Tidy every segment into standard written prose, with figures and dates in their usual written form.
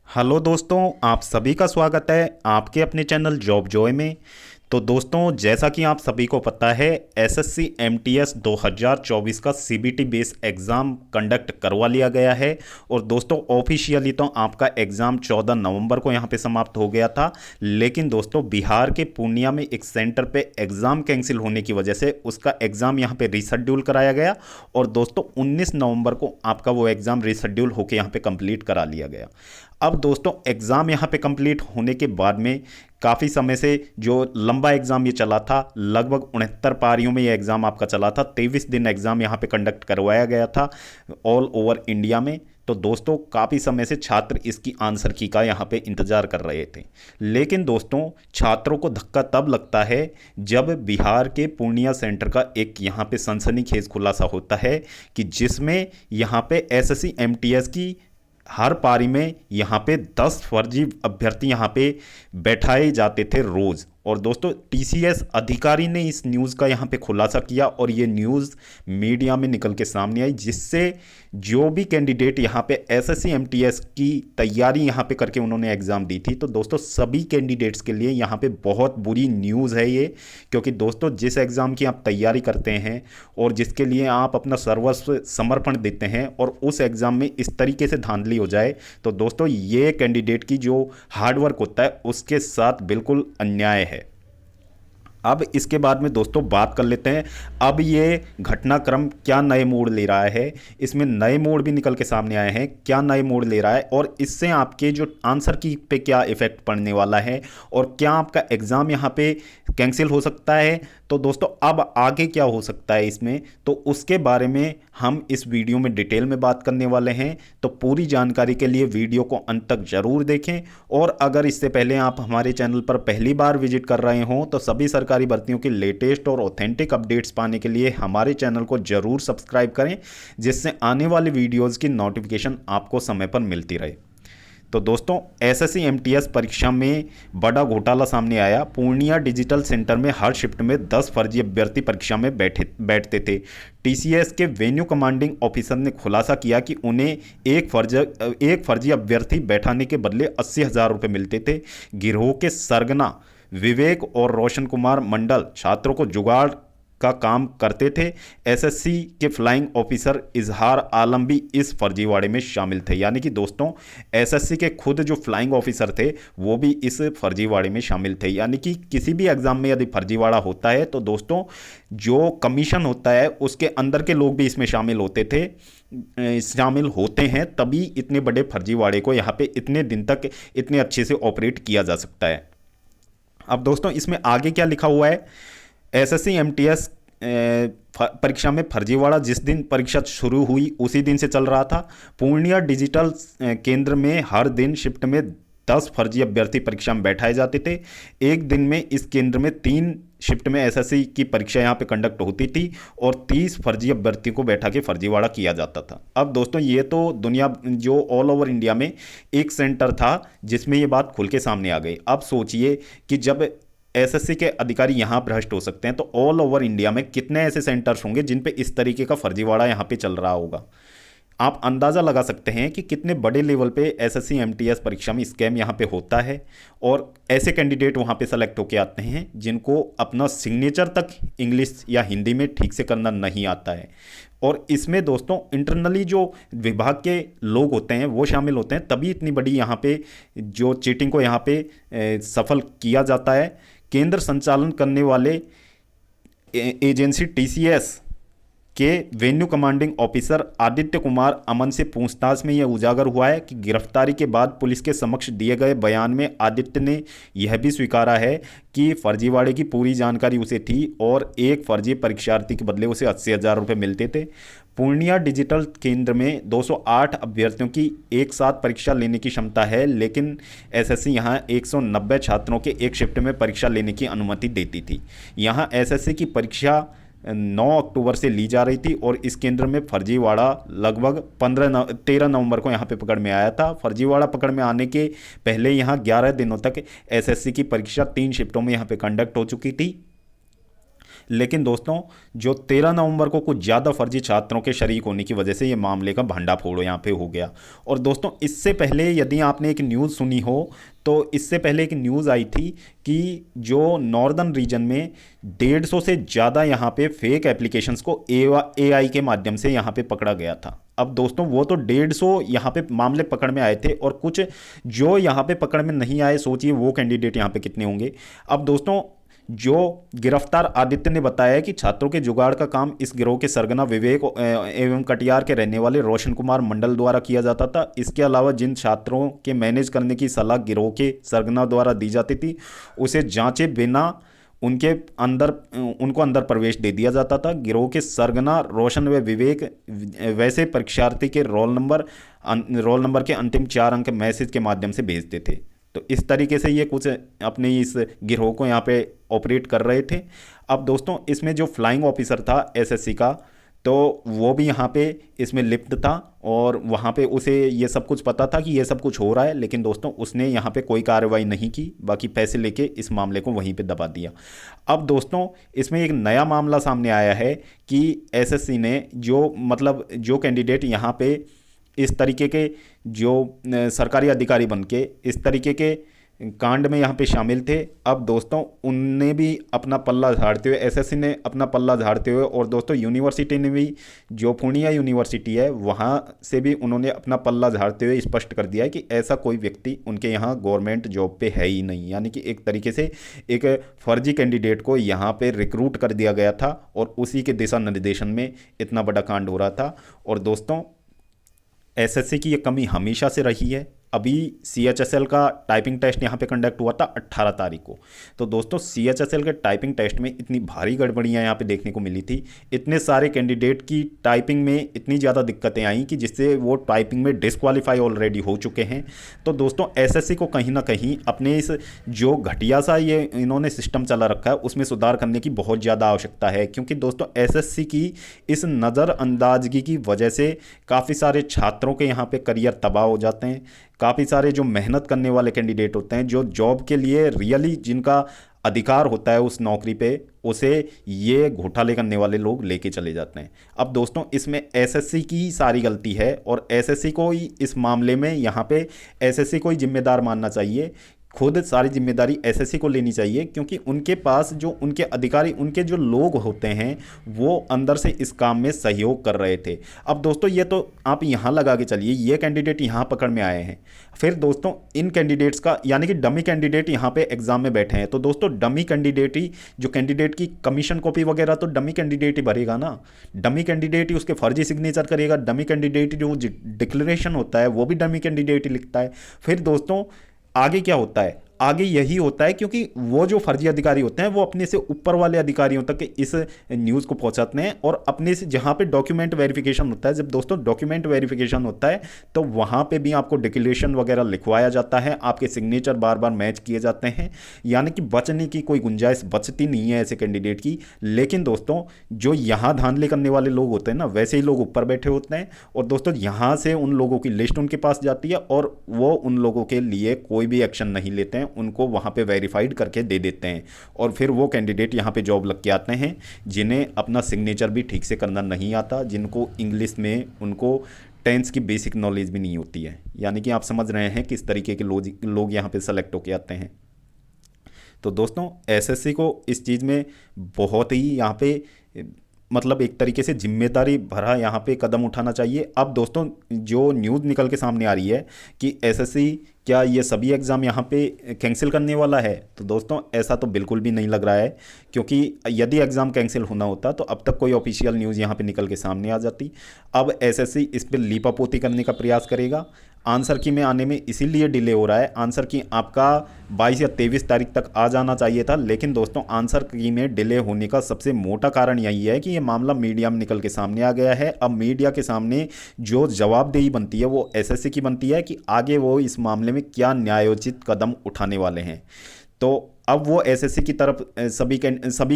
Hello दोस्तों, आप सभी का स्वागत है आपके अपने चैनल जॉब जॉय में। तो दोस्तों, जैसा कि आप सभी को पता है, एसएससी एमटीएस 2024 का सीबीटी बेस एग्ज़ाम कंडक्ट करवा लिया गया है। और दोस्तों, ऑफिशियली तो आपका एग्ज़ाम 14 नवंबर को यहाँ पे समाप्त हो गया था, लेकिन दोस्तों बिहार के पूर्णिया में एक सेंटर पे एग्ज़ाम कैंसिल होने की वजह से उसका एग्ज़ाम यहाँ पे रीशेड्यूल कराया गया। और दोस्तों 19 नवंबर को आपका वो एग्ज़ाम रीशेड्यूल होकर यहाँ पे कंप्लीट करा लिया गया। अब दोस्तों, एग्ज़ाम यहाँ पे कंप्लीट होने के बाद में काफ़ी समय से जो लंबा एग्ज़ाम ये चला था, लगभग 69 पारियों में ये एग्ज़ाम आपका चला था। 23 दिन एग्ज़ाम यहाँ पे कंडक्ट करवाया गया था ऑल ओवर इंडिया में। तो दोस्तों, काफ़ी समय से छात्र इसकी आंसर की का यहाँ पे इंतज़ार कर रहे थे। लेकिन दोस्तों, छात्रों को धक्का तब लगता है जब बिहार के पूर्णिया सेंटर का एक यहाँ पे सनसनीखेज खुलासा होता है कि जिसमें यहाँ पे एसएससी एमटीएस की हर पारी में यहाँ पे 10 फर्जी अभ्यर्थी यहाँ पे बैठाए जाते थे रोज़। और दोस्तों, टीसीएस अधिकारी ने इस न्यूज़ का यहाँ पे खुलासा किया और ये न्यूज़ मीडिया में निकल के सामने आई, जिससे जो भी कैंडिडेट यहाँ पे एसएससी एमटीएस की तैयारी यहाँ पे करके उन्होंने एग्ज़ाम दी थी, तो दोस्तों सभी कैंडिडेट्स के लिए यहाँ पे बहुत बुरी न्यूज़ है ये। क्योंकि दोस्तों, जिस एग्ज़ाम की आप तैयारी करते हैं और जिसके लिए आप अपना सर्वस्व समर्पण देते हैं और उस एग्ज़ाम में इस तरीके से धांधली हो जाए, तो दोस्तों ये कैंडिडेट की जो हार्डवर्क होता है उसके साथ बिल्कुल अन्याय है। अब इसके बाद में दोस्तों बात कर लेते हैं, अब ये घटनाक्रम क्या नए मोड़ ले रहा है। इसमें नए मोड़ भी निकल के सामने आए हैं, क्या नए मोड़ ले रहा है और इससे आपके जो आंसर की पे क्या इफेक्ट पड़ने वाला है और क्या आपका एग्ज़ाम यहाँ पे कैंसिल हो सकता है। तो दोस्तों, अब आगे क्या हो सकता है इसमें, तो उसके बारे में हम इस वीडियो में डिटेल में बात करने वाले हैं। तो पूरी जानकारी के लिए वीडियो को अंत तक जरूर देखें। और अगर इससे पहले आप हमारे चैनल पर पहली बार विजिट कर रहे हों, तो सभी सरकारी भर्तियों की लेटेस्ट और ऑथेंटिक अपडेट्स पाने के लिए हमारे चैनल को जरूर सब्सक्राइब करें, जिससे आने वाली वीडियोज़ की नोटिफिकेशन आपको समय पर मिलती रहे। तो दोस्तों, एसएससी एमटीएस परीक्षा में बड़ा घोटाला सामने आया। पूर्णिया डिजिटल सेंटर में हर शिफ्ट में 10 फर्जी अभ्यर्थी परीक्षा में बैठते थे। टीसीएस के वेन्यू कमांडिंग ऑफिसर ने खुलासा किया कि उन्हें एक फर्जी अभ्यर्थी बैठाने के बदले 80,000 रुपये मिलते थे। गिरोह के सरगना विवेक और रोशन कुमार मंडल छात्रों को जुगाड़ का काम करते थे। एसएससी के फ्लाइंग ऑफिसर इजहार आलम भी इस फर्जीवाड़े में शामिल थे। यानी कि दोस्तों, एसएससी के खुद जो फ्लाइंग ऑफिसर थे वो भी इस फर्जीवाड़े में शामिल थे। यानी कि किसी भी एग्जाम में यदि फर्जीवाड़ा होता है तो दोस्तों जो कमीशन होता है उसके अंदर के लोग भी इसमें शामिल होते हैं, तभी इतने बड़े फर्जीवाड़े को यहाँ पे इतने दिन तक इतने अच्छे से ऑपरेट किया जा सकता है। अब दोस्तों, इसमें आगे क्या लिखा हुआ है, एसएससी एमटीएस परीक्षा में फर्जीवाड़ा जिस दिन परीक्षा शुरू हुई उसी दिन से चल रहा था। पूर्णिया डिजिटल केंद्र में हर दिन शिफ्ट में 10 फर्जी अभ्यर्थी परीक्षा में बैठाए जाते थे। एक दिन में इस केंद्र में 3 शिफ्ट में एसएससी की परीक्षा यहाँ पे कंडक्ट होती थी और 30 फर्जी अभ्यर्थियों को बैठा के फर्जीवाड़ा किया जाता था। अब दोस्तों, ये तो दुनिया जो ऑल ओवर इंडिया में एक सेंटर था जिसमें ये बात खुल के सामने आ गई। अब सोचिए कि जब एसएससी के अधिकारी यहाँ भ्रष्ट हो सकते हैं, तो ऑल ओवर इंडिया में कितने ऐसे सेंटर्स होंगे जिन पे इस तरीके का फर्जीवाड़ा यहाँ पे चल रहा होगा। आप अंदाज़ा लगा सकते हैं कि कितने बड़े लेवल पे एसएससी एमटीएस परीक्षा में स्कैम यहाँ पे होता है। और ऐसे कैंडिडेट वहाँ पे सेलेक्ट होके आते हैं जिनको अपना सिग्नेचर तक इंग्लिश या हिंदी में ठीक से करना नहीं आता है। और इसमें दोस्तों इंटरनली जो विभाग के लोग होते हैं वो शामिल होते हैं, तभी इतनी बड़ी यहाँ पे जो चीटिंग को यहाँ पे सफल किया जाता है। केंद्र संचालन करने वाले एजेंसी टीसीएस के venue commanding officer Aditya Kumar Aman से पूछताछ में यह उजागर हुआ है कि गिरफ्तारी के बाद पुलिस के समक्ष दिए गए बयान में आदित्य ने यह भी स्वीकारा है कि फर्जीवाड़े की पूरी जानकारी उसे थी और एक फर्जी परीक्षार्थी के बदले उसे 80,000 रुपये मिलते थे। पूर्णिया डिजिटल केंद्र में 208 अभ्यर्थियों की एक साथ परीक्षा लेने की क्षमता है, लेकिन एसएससी यहाँ 190 छात्रों के एक शिफ्ट में परीक्षा लेने की अनुमति देती थी। यहाँ एसएससी की परीक्षा 9 अक्टूबर से ली जा रही थी और इस केंद्र में फर्जीवाड़ा लगभग 13 नवंबर को यहाँ पे पकड़ में आया था। फर्जीवाड़ा पकड़ में आने के पहले यहाँ 11 दिनों तक एसएससी की परीक्षा 3 शिफ्टों में यहाँ पे कंडक्ट हो चुकी थी। लेकिन दोस्तों जो 13 नवंबर को कुछ ज़्यादा फर्जी छात्रों के शरीक होने की वजह से ये मामले का भंडाफोड़ यहाँ पे हो गया। और दोस्तों इससे पहले यदि आपने एक न्यूज़ सुनी हो तो इससे पहले एक न्यूज़ आई थी कि जो नॉर्दर्न रीजन में 150 से ज़्यादा यहाँ पे फेक एप्लीकेशंस को एआई के माध्यम से यहाँ पे पकड़ा गया था। अब दोस्तों वो तो 150 यहाँ पे मामले पकड़ में आए थे, और कुछ जो यहाँ पे पकड़ में नहीं आए, सोचिए वो कैंडिडेट यहाँ पे कितने होंगे। अब दोस्तों जो गिरफ्तार आदित्य ने बताया कि छात्रों के जुगाड़ का काम इस गिरोह के सरगना विवेक एवं कटियार के रहने वाले रोशन कुमार मंडल द्वारा किया जाता था। इसके अलावा जिन छात्रों के मैनेज करने की सलाह गिरोह के सरगना द्वारा दी जाती थी, उसे जांचे बिना उनको अंदर प्रवेश दे दिया जाता था। गिरोह के सरगना रोशन व विवेक वैसे परीक्षार्थी के रोल नंबर के अंतिम 4 अंक मैसेज के माध्यम से भेजते थे। तो इस तरीके से ये कुछ अपने इस गिरोह को यहाँ पे ऑपरेट कर रहे थे। अब दोस्तों इसमें जो फ्लाइंग ऑफिसर था एसएससी का, तो वो भी यहाँ पे इसमें लिप्त था, और वहाँ पे उसे ये सब कुछ पता था कि ये सब कुछ हो रहा है, लेकिन दोस्तों उसने यहाँ पे कोई कार्रवाई नहीं की, बाकी पैसे लेके इस मामले को वहीं पे दबा दिया। अब दोस्तों इसमें एक नया मामला सामने आया है कि एसएससी ने जो कैंडिडेट यहाँ पे इस तरीके के जो सरकारी अधिकारी बन के इस तरीके के कांड में यहाँ पे शामिल थे, अब दोस्तों उनने भी अपना पल्ला झाड़ते हुए, एसएससी ने अपना पल्ला झाड़ते हुए, और दोस्तों यूनिवर्सिटी ने भी, जो पूर्णिया यूनिवर्सिटी है वहाँ से भी उन्होंने अपना पल्ला झाड़ते हुए स्पष्ट कर दिया है कि ऐसा कोई व्यक्ति उनके यहाँ गवर्नमेंट जॉब पे है ही नहीं। यानी कि एक तरीके से एक फर्जी कैंडिडेट को यहाँ पे रिक्रूट कर दिया गया था, और उसी के दिशा निर्देशन में इतना बड़ा कांड हो रहा था। और दोस्तों एसएससी की ये कमी हमेशा से रही है। अभी सीएचएसएल का टाइपिंग टेस्ट यहाँ पे कंडक्ट हुआ था 18 तारीख को। तो दोस्तों सीएचएसएल के टाइपिंग टेस्ट में इतनी भारी गड़बड़ियाँ यहाँ पे देखने को मिली थी, इतने सारे कैंडिडेट की टाइपिंग में इतनी ज़्यादा दिक्कतें आई कि जिससे वो टाइपिंग में डिस्क्वालीफाई ऑलरेडी हो चुके हैं। तो दोस्तों एसएससी को कहीं ना कहीं अपने इस जो घटिया सा ये इन्होंने सिस्टम चला रखा है उसमें सुधार करने की बहुत ज़्यादा आवश्यकता है, क्योंकि दोस्तों एसएससी की इस नज़रअंदाजगी की वजह से काफ़ी सारे छात्रों के यहाँ पे करियर तबाह हो जाते हैं। काफ़ी सारे जो मेहनत करने वाले कैंडिडेट होते हैं, जो जॉब के लिए रियली जिनका अधिकार होता है उस नौकरी पे, उसे ये घोटाले करने वाले लोग लेके चले जाते हैं। अब दोस्तों इसमें एसएससी की सारी गलती है, और एसएससी को ही इस मामले में यहाँ पे एसएससी को ही जिम्मेदार मानना चाहिए। खुद सारी जिम्मेदारी एसएससी को लेनी चाहिए, क्योंकि उनके पास जो उनके अधिकारी, उनके जो लोग होते हैं, वो अंदर से इस काम में सहयोग कर रहे थे। अब दोस्तों ये तो आप यहाँ लगा के चलिए, ये कैंडिडेट यहाँ पकड़ में आए हैं, फिर दोस्तों इन कैंडिडेट्स का यानी कि डमी कैंडिडेट यहाँ पे एग्जाम में बैठे हैं, तो दोस्तों डमी कैंडिडेट ही, जो कैंडिडेट की कमीशन कॉपी वगैरह तो डमी कैंडिडेट ही भरेगा ना, डमी कैंडिडेट ही उसके फर्जी सिग्नेचर करेगा, डमी कैंडिडेट जो डिक्लेरेशन होता है वो भी डमी कैंडिडेट ही लिखता है। फिर दोस्तों आगे क्या होता है, आगे यही होता है, क्योंकि वो जो फर्जी अधिकारी होते हैं वो अपने से ऊपर वाले अधिकारियों तक इस न्यूज़ को पहुंचाते हैं, और अपने से जहां पे डॉक्यूमेंट वेरिफिकेशन होता है, जब दोस्तों डॉक्यूमेंट वेरिफिकेशन होता है तो वहां पे भी आपको डिक्लेरेशन वगैरह लिखवाया जाता है, आपके सिग्नेचर बार बार मैच किए जाते हैं, यानी कि बचने की कोई गुंजाइश बचती नहीं है ऐसे कैंडिडेट की। लेकिन दोस्तों जो यहाँ धांधली करने वाले लोग होते हैं ना, वैसे ही लोग ऊपर बैठे होते हैं, और दोस्तों यहाँ से उन लोगों की लिस्ट उनके पास जाती है, और वो उन लोगों के लिए कोई भी एक्शन नहीं लेते हैं, उनको वहाँ पे वेरीफाइड करके दे देते हैं, और फिर वो कैंडिडेट यहाँ पे जॉब लग के आते हैं जिन्हें अपना सिग्नेचर भी ठीक से करना नहीं आता, जिनको इंग्लिश में उनको टेंस की बेसिक नॉलेज भी नहीं होती है। यानी कि आप समझ रहे हैं किस तरीके के लोग यहाँ पे सेलेक्ट होके आते हैं। तो दोस्तों एसएससी को इस चीज़ में बहुत ही यहाँ पे एक तरीके से जिम्मेदारी भरा यहाँ पे कदम उठाना चाहिए। अब दोस्तों जो न्यूज़ निकल के सामने आ रही है कि एसएससी क्या ये सभी एग्ज़ाम यहाँ पे कैंसिल करने वाला है, तो दोस्तों ऐसा तो बिल्कुल भी नहीं लग रहा है, क्योंकि यदि एग्ज़ाम कैंसिल होना होता तो अब तक कोई ऑफिशियल न्यूज़ यहाँ पे निकल के सामने आ जाती। अब एसएससी इस पर लीपापोती करने का प्रयास करेगा। आंसर की में आने में इसीलिए डिले हो रहा है, आंसर की आपका 22 या 23 तारीख तक आ जाना चाहिए था, लेकिन दोस्तों आंसर की में डिले होने का सबसे मोटा कारण यही है कि ये मामला मीडिया में निकल के सामने आ गया है। अब मीडिया के सामने जो जवाबदेही बनती है वो एसएससी की बनती है कि आगे वो इस मामले में क्या न्यायोचित कदम उठाने वाले हैं। तो अब वो एसएससी की तरफ सभी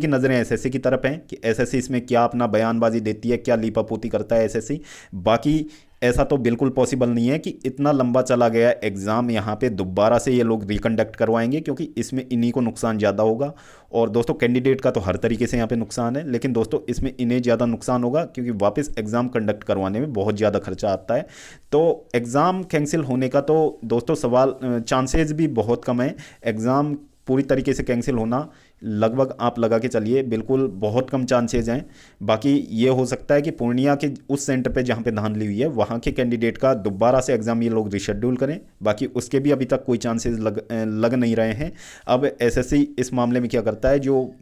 की नज़रें एसएससी की तरफ हैं कि एसएससी इसमें क्या अपना बयानबाजी देती है, क्या लीपापोती करता है एसएससी। बाकी ऐसा तो बिल्कुल पॉसिबल नहीं है कि इतना लंबा चला गया एग्ज़ाम यहाँ पे दोबारा से ये लोग रिकंडक्ट करवाएंगे, क्योंकि इसमें इन्हीं को नुकसान ज़्यादा होगा। और दोस्तों कैंडिडेट का तो हर तरीके से यहाँ पे नुकसान है, लेकिन दोस्तों इसमें इन्हें ज़्यादा नुकसान होगा क्योंकि वापस एग्ज़ाम कंडक्ट करवाने में बहुत ज़्यादा खर्चा आता है। तो एग्ज़ाम कैंसिल होने का तो दोस्तों सवाल चांसेस भी बहुत कम है। एग्ज़ाम पूरी तरीके से कैंसिल होना लगभग आप लगा के चलिए बिल्कुल बहुत कम चांसेज हैं। बाकी ये हो सकता है कि पूर्णिया के उस सेंटर पे जहाँ पे धांधली हुई है वहाँ के कैंडिडेट का दोबारा से एग्ज़ाम ये लोग रिशेड्यूल करें। बाकी उसके भी अभी तक कोई चांसेस लग नहीं रहे हैं। अब एसएससी इस मामले में क्या करता है, जो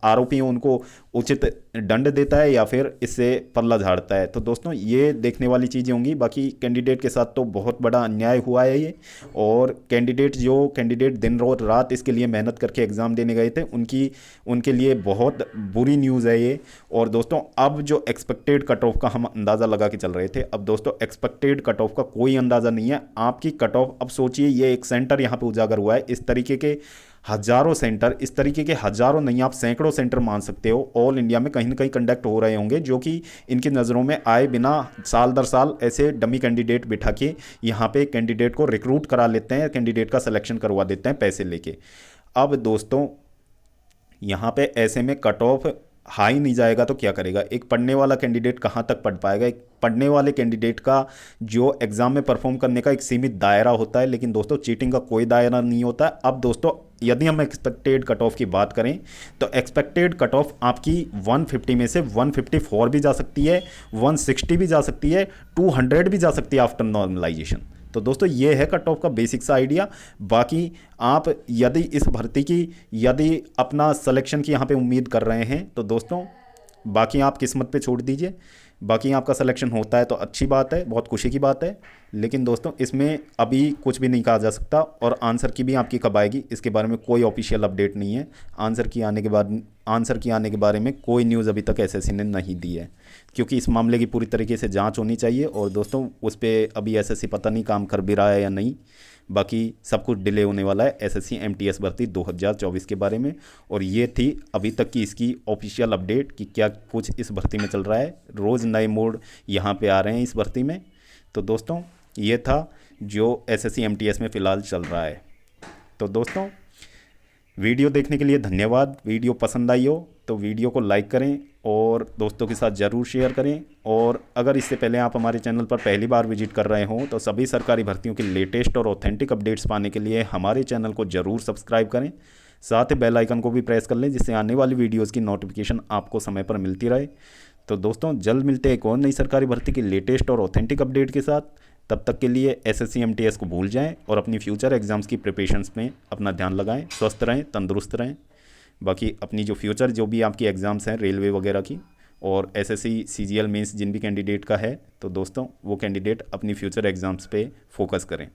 आरोपी हैं उनको उचित दंड देता है या फिर इससे पल्ला झाड़ता है। तो दोस्तों ये देखने वाली चीज़ें होंगी। बाकी कैंडिडेट के साथ तो बहुत बड़ा अन्याय हुआ है ये, और कैंडिडेट दिन और रात इसके लिए मेहनत करके एग्ज़ाम देने गए थे उनके लिए बहुत बुरी न्यूज़ है ये। और दोस्तों अब जो एक्सपेक्टेड कट ऑफ का हम अंदाज़ा लगा के चल रहे थे, अब दोस्तों एक्सपेक्टेड कट ऑफ का कोई अंदाज़ा नहीं है। आपकी कट ऑफ, अब सोचिए ये एक सेंटर यहाँ पे उजागर हुआ है, इस तरीके के हज़ारों सेंटर, इस तरीके के हज़ारों नहीं आप सैकड़ों सेंटर मान सकते हो ऑल इंडिया में कहीं ना कहीं कंडक्ट हो रहे होंगे, जो कि इनकी नज़रों में आए बिना साल दर साल ऐसे डमी कैंडिडेट बिठा के यहाँ पे कैंडिडेट को रिक्रूट करा लेते हैं, कैंडिडेट का सिलेक्शन करवा देते हैं पैसे लेके। अब दोस्तों यहाँ पे ऐसे में कट ऑफ हाई नहीं जाएगा तो क्या करेगा, एक पढ़ने वाला कैंडिडेट कहाँ तक पढ़ पाएगा। एक पढ़ने वाले कैंडिडेट का जो एग्ज़ाम में परफॉर्म करने का एक सीमित दायरा होता है, लेकिन दोस्तों चीटिंग का कोई दायरा नहीं होता है। अब दोस्तों यदि हम एक्सपेक्टेड कट ऑफ की बात करें तो एक्सपेक्टेड कट ऑफ आपकी 150 में से 154 भी जा सकती है, 160 भी जा सकती है, 200 भी जा सकती है आफ्टर नॉर्मलाइजेशन। तो दोस्तों ये है कट ऑफ का बेसिक सा आइडिया। बाकी आप यदि इस भर्ती की यदि अपना सिलेक्शन की यहाँ पे उम्मीद कर रहे हैं तो दोस्तों बाकी आप किस्मत पे छोड़ दीजिए। बाकी आपका सिलेक्शन होता है तो अच्छी बात है, बहुत खुशी की बात है, लेकिन दोस्तों इसमें अभी कुछ भी नहीं कहा जा सकता। और आंसर की भी आपकी कब आएगी इसके बारे में कोई ऑफिशियल अपडेट नहीं है। आंसर की आने के बारे में कोई न्यूज़ अभी तक एसएससी ने नहीं दी है, क्योंकि इस मामले की पूरी तरीके से जांच होनी चाहिए। और दोस्तों उस पर अभी एसएससी पता नहीं काम कर भी रहा है या नहीं। बाकी सब कुछ डिले होने वाला है एसएससी एमटीएस भर्ती 2024 के बारे में। और ये थी अभी तक की इसकी ऑफिशियल अपडेट कि क्या कुछ इस भर्ती में चल रहा है। रोज़ नए मोड यहाँ पे आ रहे हैं इस भर्ती में। तो दोस्तों ये था जो एसएससी एमटीएस में फ़िलहाल चल रहा है। तो दोस्तों वीडियो देखने के लिए धन्यवाद। वीडियो पसंद आई हो तो वीडियो को लाइक करें और दोस्तों के साथ ज़रूर शेयर करें। और अगर इससे पहले आप हमारे चैनल पर पहली बार विजिट कर रहे हों तो सभी सरकारी भर्तियों के लेटेस्ट और ऑथेंटिक अपडेट्स पाने के लिए हमारे चैनल को ज़रूर सब्सक्राइब करें। साथ ही बेल आइकन को भी प्रेस कर लें जिससे आने वाली वीडियोज़ की नोटिफिकेशन आपको समय पर मिलती रहे। तो दोस्तों जल्द मिलते हैं एक और नई सरकारी भर्ती की लेटेस्ट और ऑथेंटिक अपडेट के साथ। तब तक के लिए एसएससी एमटीएस को भूल जाएं और अपनी फ्यूचर एग्जाम्स की प्रिपरेशंस में अपना ध्यान लगाएं। स्वस्थ रहें, तंदुरुस्त रहें। बाकी अपनी जो फ्यूचर जो भी आपकी एग्ज़ाम्स हैं रेलवे वगैरह की और एसएससी सीजीएल मेंस जिन भी कैंडिडेट का है, तो दोस्तों वो कैंडिडेट अपनी फ्यूचर एग्ज़ाम्स पे फोकस करें।